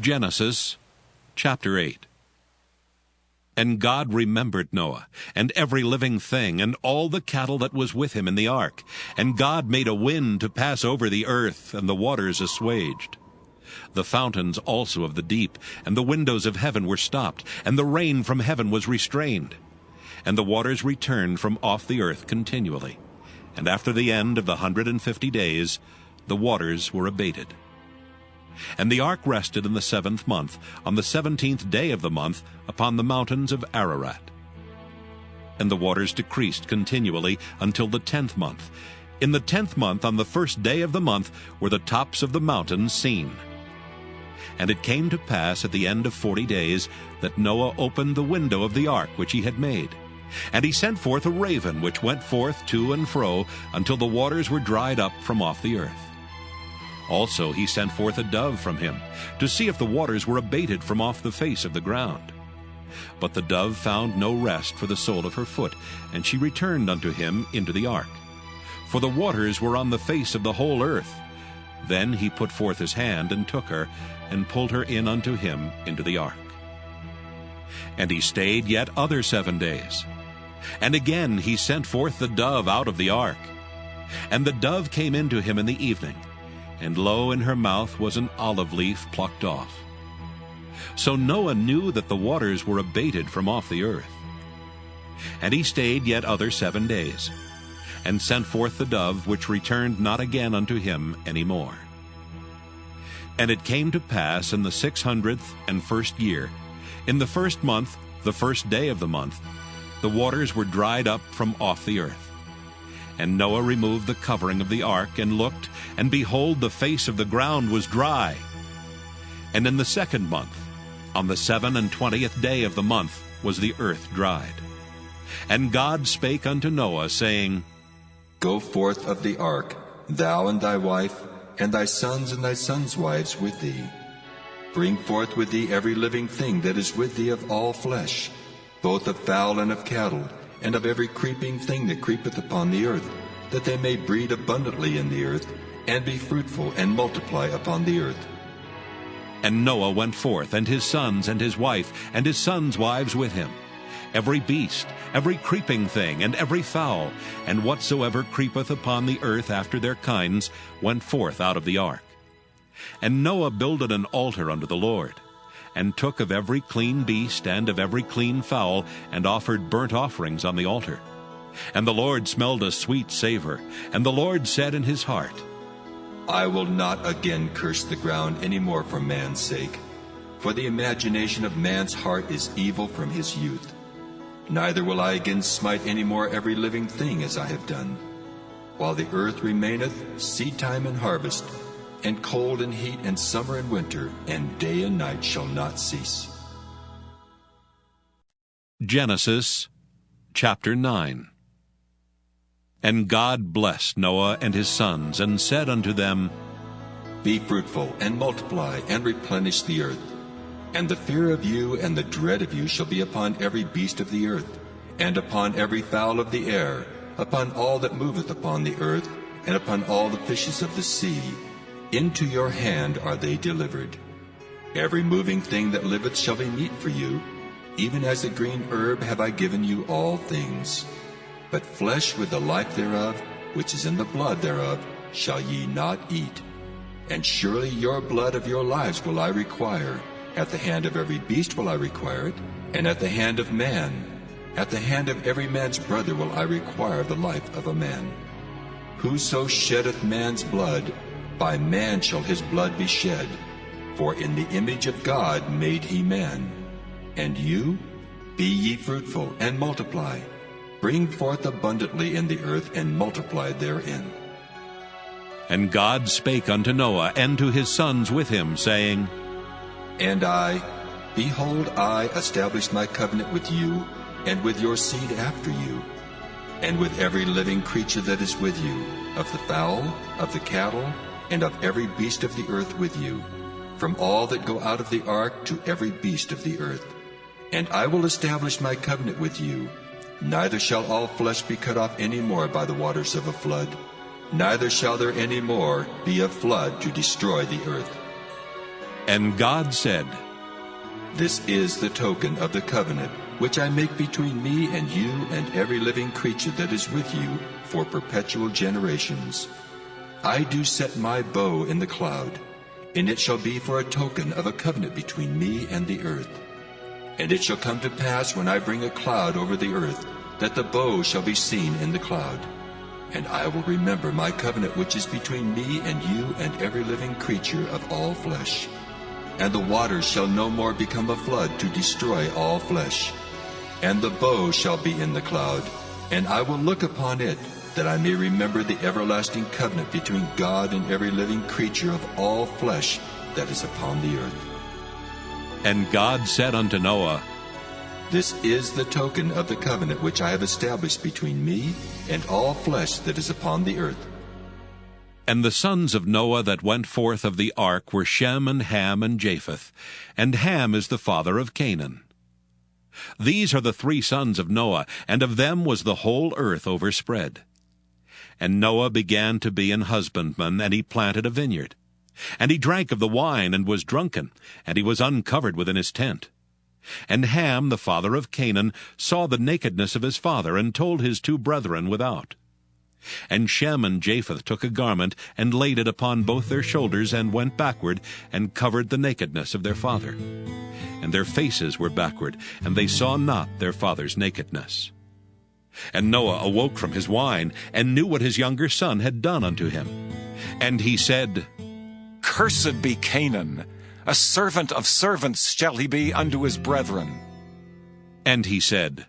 Genesis chapter 8. And God remembered Noah, and every living thing, and all the cattle that was with him in the ark. And God made a wind to pass over the earth, and the waters assuaged. The fountains also of the deep, and the windows of heaven were stopped, and the rain from heaven was restrained. And the waters returned from off the earth continually. And after the end of the 150 days, the waters were abated. And the ark rested in the 7th month, on the 17th day of the month, upon the mountains of Ararat. And the waters decreased continually until the 10th month. In the 10th month, on the 1st day of the month, were the tops of the mountains seen. And it came to pass at the end of 40 days that Noah opened the window of the ark which he had made. And he sent forth a raven, which went forth to and fro until the waters were dried up from off the earth. Also he sent forth a dove from him, to see if the waters were abated from off the face of the ground. But the dove found no rest for the sole of her foot, and she returned unto him into the ark. For the waters were on the face of the whole earth. Then he put forth his hand, and took her, and pulled her in unto him into the ark. And he stayed yet other 7 days. And again he sent forth the dove out of the ark. And the dove came into him in the evening, and lo, in her mouth was an olive leaf plucked off. So Noah knew that the waters were abated from off the earth. And he stayed yet other 7 days, and sent forth the dove, which returned not again unto him any more. And it came to pass in the 601st year, in the 1st month, the 1st day of the month, the waters were dried up from off the earth. And Noah removed the covering of the ark, and looked, and behold, the face of the ground was dry. And in the 2nd month, on the 27th day of the month, was the earth dried. And God spake unto Noah, saying, Go forth of the ark, thou and thy wife, and thy sons and thy sons' wives with thee. Bring forth with thee every living thing that is with thee of all flesh, both of fowl and of cattle, and of every creeping thing that creepeth upon the earth, that they may breed abundantly in the earth, and be fruitful, and multiply upon the earth. And Noah went forth, and his sons, and his wife, and his sons' wives with him. Every beast, every creeping thing, and every fowl, and whatsoever creepeth upon the earth after their kinds, went forth out of the ark. And Noah builded an altar unto the Lord, and took of every clean beast and of every clean fowl, and offered burnt offerings on the altar. And the Lord smelled a sweet savor. And the Lord said in his heart, I will not again curse the ground any more for man's sake, for the imagination of man's heart is evil from his youth. Neither will I again smite any more every living thing as I have done. While the earth remaineth, seedtime and harvest, and cold and heat, and summer and winter, and day and night shall not cease. Genesis chapter 9. And God blessed Noah and his sons, and said unto them, Be fruitful, and multiply, and replenish the earth. And the fear of you and the dread of you shall be upon every beast of the earth, and upon every fowl of the air, upon all that moveth upon the earth, and upon all the fishes of the sea. Into your hand are they delivered. Every moving thing that liveth shall be meat for you. Even as a green herb have I given you all things. But flesh with the life thereof, which is in the blood thereof, shall ye not eat. And surely your blood of your lives will I require. At the hand of every beast will I require it, and at the hand of man. At the hand of every man's brother will I require the life of a man. Whoso sheddeth man's blood, by man shall his blood be shed. For in the image of God made he man. And you, be ye fruitful, and multiply. Bring forth abundantly in the earth, and multiply therein. And God spake unto Noah and to his sons with him, saying, And I, behold, I establish my covenant with you, and with your seed after you, and with every living creature that is with you, of the fowl, of the cattle, and of every beast of the earth with you, from all that go out of the ark to every beast of the earth. And I will establish my covenant with you. Neither shall all flesh be cut off any more by the waters of a flood, neither shall there any more be a flood to destroy the earth. And God said, This is the token of the covenant which I make between me and you and every living creature that is with you for perpetual generations. I do set my bow in the cloud, and it shall be for a token of a covenant between me and the earth. And it shall come to pass when I bring a cloud over the earth, that the bow shall be seen in the cloud. And I will remember my covenant which is between me and you and every living creature of all flesh. And the waters shall no more become a flood to destroy all flesh. And the bow shall be in the cloud, and I will look upon it, that I may remember the everlasting covenant between God and every living creature of all flesh that is upon the earth. And God said unto Noah, This is the token of the covenant which I have established between me and all flesh that is upon the earth. And the sons of Noah that went forth of the ark were Shem and Ham and Japheth, and Ham is the father of Canaan. These are the 3 sons of Noah, and of them was the whole earth overspread. And Noah began to be an husbandman, and he planted a vineyard. And he drank of the wine, and was drunken, and he was uncovered within his tent. And Ham, the father of Canaan, saw the nakedness of his father, and told his 2 brethren without. And Shem and Japheth took a garment, and laid it upon both their shoulders, and went backward, and covered the nakedness of their father. And their faces were backward, and they saw not their father's nakedness. And Noah awoke from his wine, and knew what his younger son had done unto him. And he said, Cursed be Canaan, a servant of servants shall he be unto his brethren. And he said,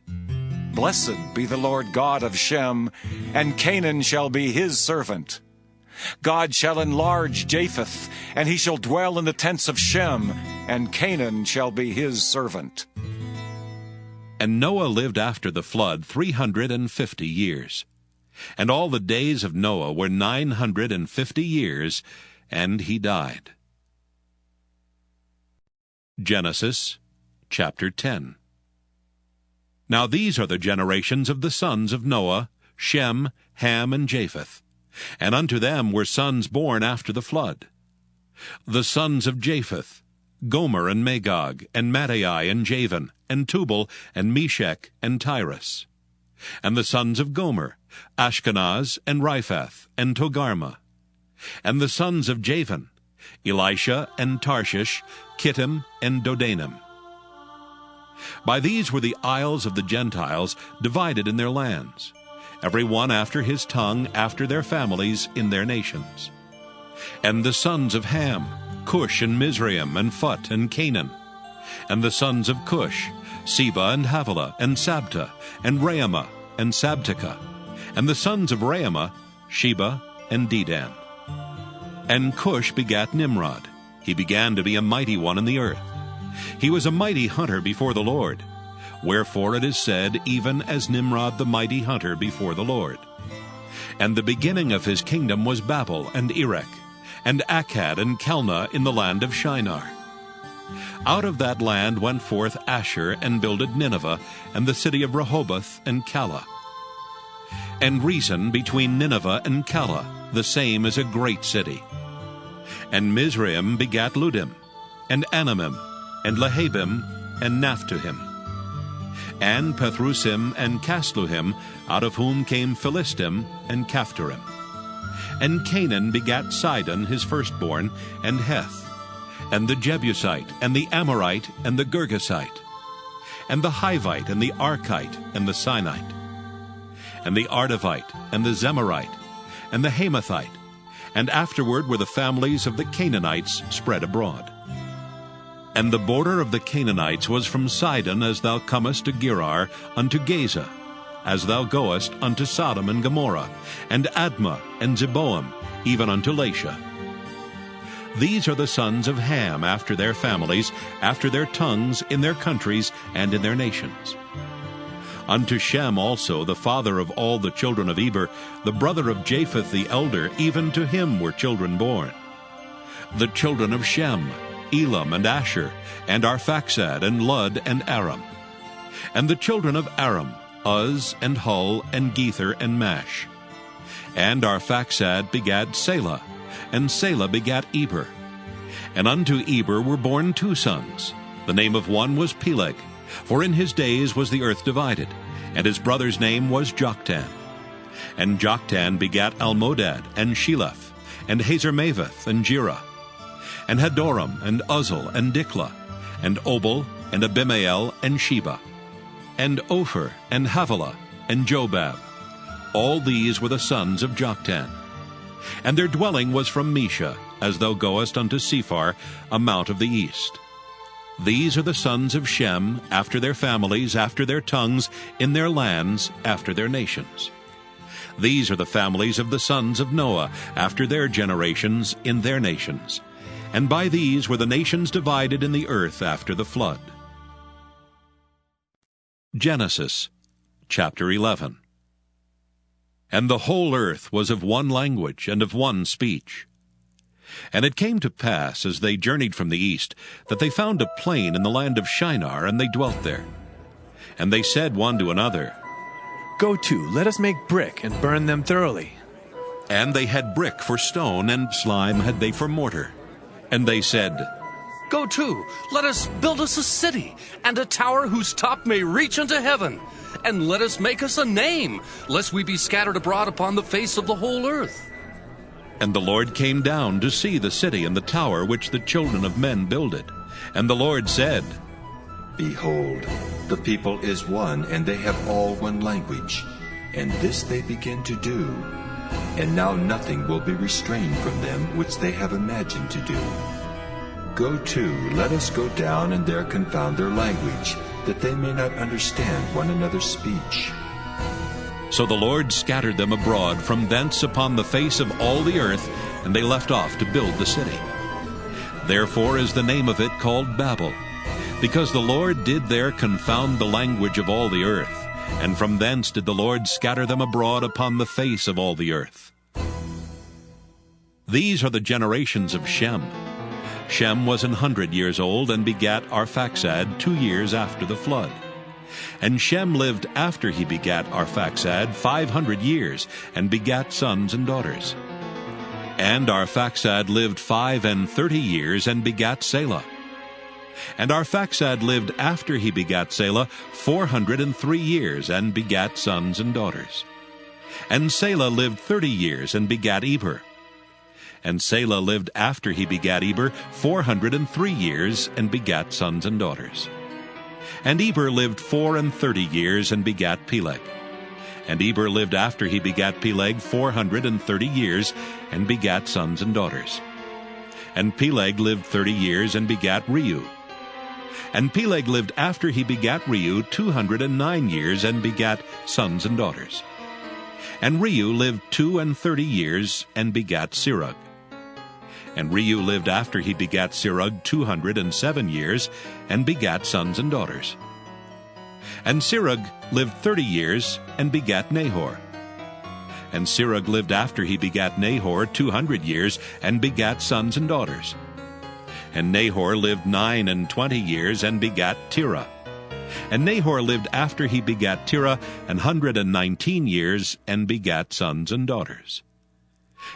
Blessed be the Lord God of Shem, and Canaan shall be his servant. God shall enlarge Japheth, and he shall dwell in the tents of Shem, and Canaan shall be his servant. And Noah lived after the flood 350 years. And all the days of Noah were 950 years, and he died. Genesis chapter 10. Now these are the generations of the sons of Noah, Shem, Ham, and Japheth. And unto them were sons born after the flood. The sons of Japheth, Gomer and Magog, and Madai and Javan, and Tubal, and Meshech, and Tyrus. And the sons of Gomer, Ashkenaz, and Riphath, and Togarmah. And the sons of Javan, Elisha, and Tarshish, Kittim, and Dodanim. By these were the isles of the Gentiles divided in their lands, every one after his tongue, after their families, in their nations. And the sons of Ham, Cush, and Mizraim, and Phut, and Canaan. And the sons of Cush, Seba, and Havilah, and Sabta, and Raamah, and Sabteka. And the sons of Raamah, Sheba, and Dedan. And Cush begat Nimrod. He began to be a mighty one in the earth. He was a mighty hunter before the Lord. Wherefore it is said, even as Nimrod the mighty hunter before the Lord. And the beginning of his kingdom was Babel, and Erech, and Akkad, and Calneh in the land of Shinar. Out of that land went forth Asher, and builded Nineveh, and the city of Rehoboth, and Calah. And Rezin between Nineveh and Calah, the same is a great city. And Mizraim begat Ludim, and Anamim, and Lehabim, and Naphtuhim. And Pathrusim and Casluhim, out of whom came Philistim and Caphtorim. And Canaan begat Sidon his firstborn, and Heth, and the Jebusite, and the Amorite, and the Girgasite, and the Hivite, and the Archite, and the Sinite, and the Ardavite, and the Zemarite, and the Hamathite, and afterward were the families of the Canaanites spread abroad. And the border of the Canaanites was from Sidon as thou comest to Gerar unto Gaza, as thou goest unto Sodom and Gomorrah, and Admah, and Zeboam, even unto Lasha. These are the sons of Ham after their families, after their tongues, in their countries, and in their nations. Unto Shem also, the father of all the children of Eber, the brother of Japheth the elder, even to him were children born. The children of Shem, Elam, and Asher, and Arphaxad, and Lud, and Aram. And the children of Aram, Uz, and Hul, and Gether, and Mash. And Arphaxad begat Selah, and Selah begat Eber. And unto Eber were born 2 sons. The name of one was Peleg, for in his days was the earth divided, and his brother's name was Joktan. And Joktan begat Almodad, and Sheleph, and Hazarmaveth, and Jerah, and Hadoram, and Uzal, and Diklah, and Obal, and Abimael, and Sheba, and Ophir, and Havilah, and Jobab. All these were the sons of Joktan. And their dwelling was from Mesha, as thou goest unto Sephar, a mount of the east. These are the sons of Shem, after their families, after their tongues, in their lands, after their nations. These are the families of the sons of Noah, after their generations, in their nations. And by these were the nations divided in the earth after the flood. Genesis chapter 11. And the whole earth was of one language and of one speech. And it came to pass, as they journeyed from the east, that they found a plain in the land of Shinar, and they dwelt there. And they said one to another, Go to, let us make brick, and burn them thoroughly. And they had brick for stone, and slime had they for mortar. And they said, Go to, let us build us a city, and a tower whose top may reach unto heaven. And let us make us a name, lest we be scattered abroad upon the face of the whole earth. And the Lord came down to see the city and the tower which the children of men builded. And the Lord said, Behold, the people is one, and they have all one language. And this they begin to do. And now nothing will be restrained from them which they have imagined to do. Go to, let us go down and there confound their language, that they may not understand one another's speech. So the Lord scattered them abroad from thence upon the face of all the earth, and they left off to build the city. Therefore is the name of it called Babel, because the Lord did there confound the language of all the earth, and from thence did the Lord scatter them abroad upon the face of all the earth. These are the generations of Shem. Shem was 100 years old, and begat Arphaxad 2 years after the flood. And Shem lived after he begat Arphaxad 500 years, and begat sons and daughters. And Arphaxad lived 35 years, and begat Selah. And Arphaxad lived after he begat Selah 403 years, and begat sons and daughters. And Selah lived 30 years, and begat Eber. And Selah lived after he begat Eber 403 years, and begat sons and daughters. And Eber lived 34 years, and begat Peleg. And Eber lived after he begat Peleg 430 years, and begat sons and daughters. And Peleg lived 30 years, and begat Reu. And Peleg lived after he begat Reu 209 years, and begat sons and daughters. And Reu lived 32 years, and begat Serug. And Reu lived after he begat Serug 207 years, and begat sons and daughters. And Serug lived 30 years, and begat Nahor. And Serug lived after he begat Nahor 200 years, and begat sons and daughters. And Nahor lived 29 years, and begat Terah. And Nahor lived after he begat Terah 119 years, and begat sons and daughters.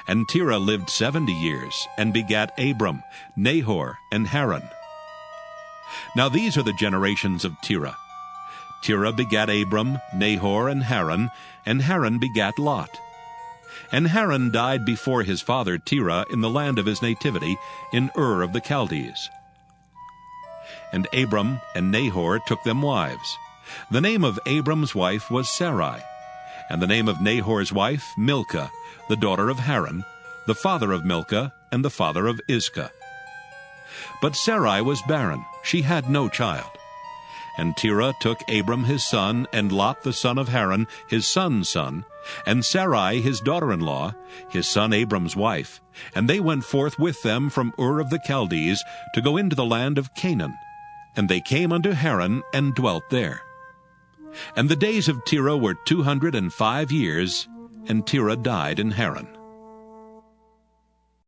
And Terah lived 70 years, and begat Abram, Nahor, and Haran. Now these are the generations of Terah. Terah begat Abram, Nahor, and Haran begat Lot. And Haran died before his father Terah in the land of his nativity, in Ur of the Chaldees. And Abram and Nahor took them wives. The name of Abram's wife was Sarai, and the name of Nahor's wife Milcah, the daughter of Haran, the father of Milcah, and the father of Iscah. But Sarai was barren, she had no child. And Terah took Abram his son, and Lot the son of Haran, his son's son, and Sarai his daughter-in-law, his son Abram's wife, and they went forth with them from Ur of the Chaldees to go into the land of Canaan. And they came unto Haran, and dwelt there. And the days of Terah were 205 years, and Terah died in Haran.